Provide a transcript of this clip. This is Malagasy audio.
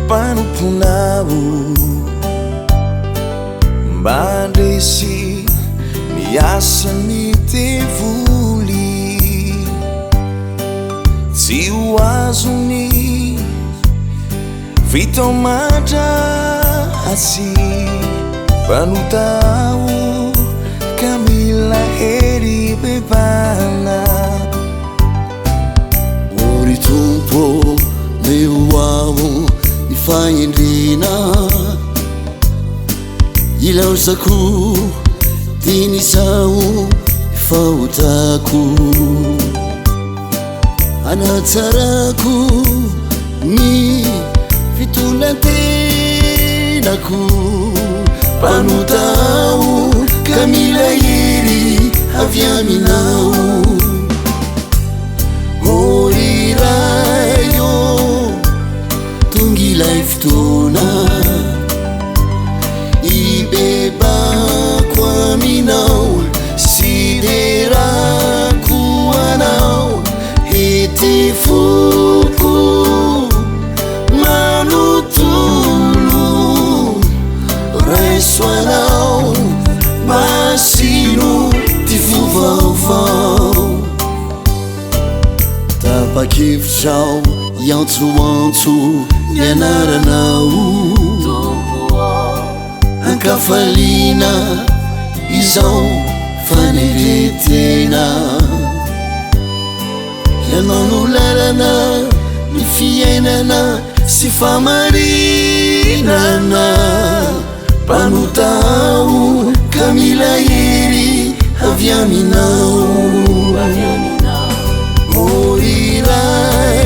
Panomponao mba ndresy niasany devoly tsy ho azony vitao madratsy panotao ka mila hery bebana ori tompo leo ao ifahendrena ilaosako tinisao ifaotako anatsarako ny fitonantenako panotao ka mila hery avy aminao orirayo tongilay fotoana ibebako aminao siderako anao ity foko manotolo raiso anao masino ty fovaovao tapakevitrao iantsoantso nianaranao ankafalina izao faneretena ianao no lalana ny fiainana sy famarinana panotao ka mila hery avy aminao oriray